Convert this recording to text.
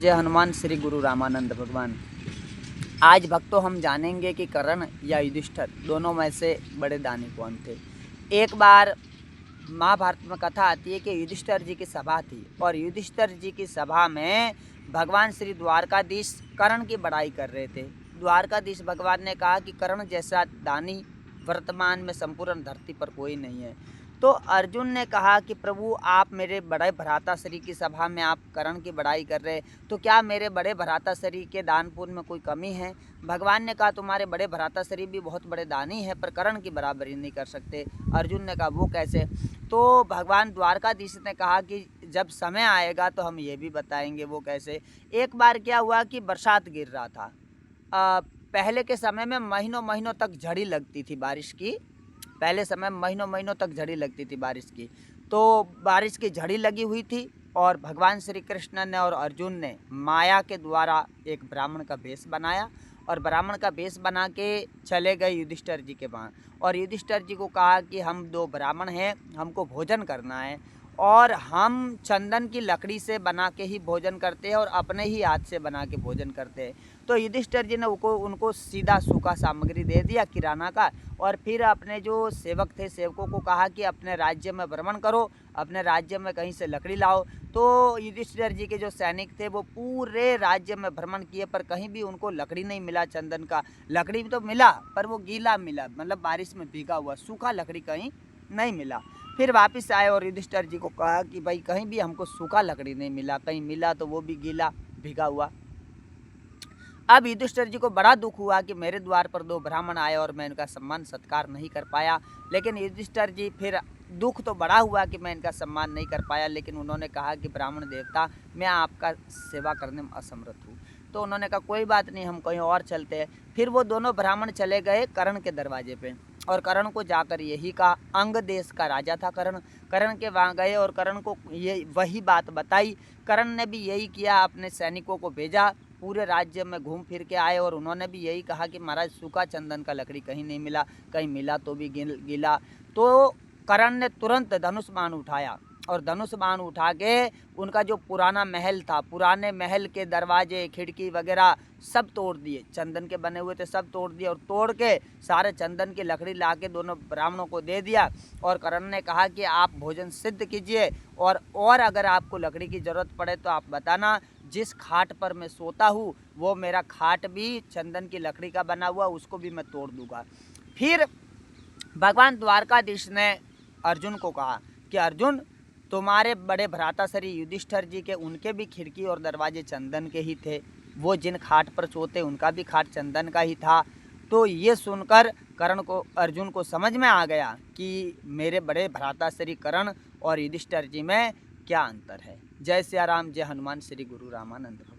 जय हनुमान श्री गुरु रामानंद भगवान। आज भक्तों हम जानेंगे कि कर्ण या युधिष्ठिर दोनों में से बड़े दानी कौन थे। एक बार महाभारत में कथा आती है कि युधिष्ठिर जी की सभा थी और युधिष्ठिर जी की सभा में भगवान श्री द्वारकाधीश कर्ण की बड़ाई कर रहे थे। द्वारकाधीश भगवान ने कहा कि कर्ण जैसा दानी वर्तमान में संपूर्ण धरती पर कोई नहीं है। तो अर्जुन ने कहा कि प्रभु आप मेरे बड़े भ्राताश्री की सभा में आप कर्ण की बड़ाई कर रहे, तो क्या मेरे बड़े भ्राताश्री के दान पुण्य में कोई कमी है। भगवान ने कहा तुम्हारे बड़े भ्राताश्री भी बहुत बड़े दानी हैं पर कर्ण की बराबरी नहीं कर सकते। अर्जुन ने कहा वो कैसे। तो भगवान द्वारकाधीश ने कहा कि जब समय आएगा तो हम ये भी बताएंगे वो कैसे। एक बार क्या हुआ कि बरसात गिर रहा था। पहले के समय में महीनों महीनों तक झड़ी लगती थी बारिश की। पहले समय महीनों महीनों तक झड़ी लगती थी बारिश की। तो बारिश की झड़ी लगी हुई थी और भगवान श्री कृष्ण ने और अर्जुन ने माया के द्वारा एक ब्राह्मण का वेश बनाया और ब्राह्मण का वेश बना के चले गए युधिष्ठिर जी के वहाँ। और युधिष्ठिर जी को कहा कि हम दो ब्राह्मण हैं, हमको भोजन करना है और हम चंदन की लकड़ी से बना के ही भोजन करते हैं और अपने ही हाथ से बना के भोजन करते हैं। तो युधिष्ठिर जी ने उनको सीधा सूखा सामग्री दे दिया किराना का और फिर अपने जो सेवक थे सेवकों को कहा कि अपने राज्य में भ्रमण करो, अपने राज्य में कहीं से लकड़ी लाओ। तो युधिष्ठिर जी के जो सैनिक थे वो पूरे राज्य में भ्रमण किए पर कहीं भी उनको लकड़ी नहीं मिला चंदन का। लकड़ी तो मिला पर वो गीला मिला, मतलब बारिश में भीगा हुआ, सूखा लकड़ी कहीं नहीं मिला। फिर वापस आए और युधिष्ठिर जी को कहा कि भाई कहीं भी हमको सूखा लकड़ी नहीं मिला, कहीं मिला तो वो भी गीला भीगा हुआ। अब युधिष्ठिर जी को बड़ा दुख हुआ कि मेरे द्वार पर दो ब्राह्मण आए और मैं इनका सम्मान सत्कार नहीं कर पाया। लेकिन युधिष्ठिर जी फिर दुख तो बड़ा हुआ कि मैं इनका सम्मान नहीं कर पाया, लेकिन उन्होंने कहा कि ब्राह्मण देवता मैं आपका सेवा करने में असमर्थ हूँ। तो उन्होंने कहा कोई बात नहीं, हम कहीं और चलते हैं। फिर वो दोनों ब्राह्मण चले गए कर्ण के दरवाजे पे और कर्ण को जाकर यही कहा। अंग देश का राजा था कर्ण के वहाँ गए और कर्ण को ये वही बात बताई। कर्ण ने भी यही किया, अपने सैनिकों को भेजा, पूरे राज्य में घूम फिर के आए और उन्होंने भी यही कहा कि महाराज सूखा चंदन का लकड़ी कहीं नहीं मिला, कहीं मिला तो भी गीला। तो कर्ण ने तुरंत धनुष बाण उठाया और धनुष बाण उठा के उनका जो पुराना महल था, पुराने महल के दरवाजे खिड़की वगैरह सब तोड़ दिए, चंदन के बने हुए थे सब तोड़ दिए और तोड़ के सारे चंदन की लकड़ी ला के दोनों ब्राह्मणों को दे दिया। और कर्ण ने कहा कि आप भोजन सिद्ध कीजिए और अगर आपको लकड़ी की ज़रूरत पड़े तो आप बताना, जिस खाट पर मैं सोता हूँ वो मेरा खाट भी चंदन की लकड़ी का बना हुआ, उसको भी मैं तोड़ दूंगा। फिर भगवान द्वारकाधीश ने अर्जुन को कहा कि अर्जुन तुम्हारे बड़े भ्राताश्री युधिष्ठिर जी के उनके भी खिड़की और दरवाजे चंदन के ही थे, वो जिन खाट पर सोते उनका भी खाट चंदन का ही था। तो ये सुनकर कर्ण को अर्जुन को समझ में आ गया कि मेरे बड़े भ्राताश्री कर्ण और युधिष्ठिर जी में क्या अंतर है। जय सिया राम, जय हनुमान श्री गुरु रामानंद भगवान।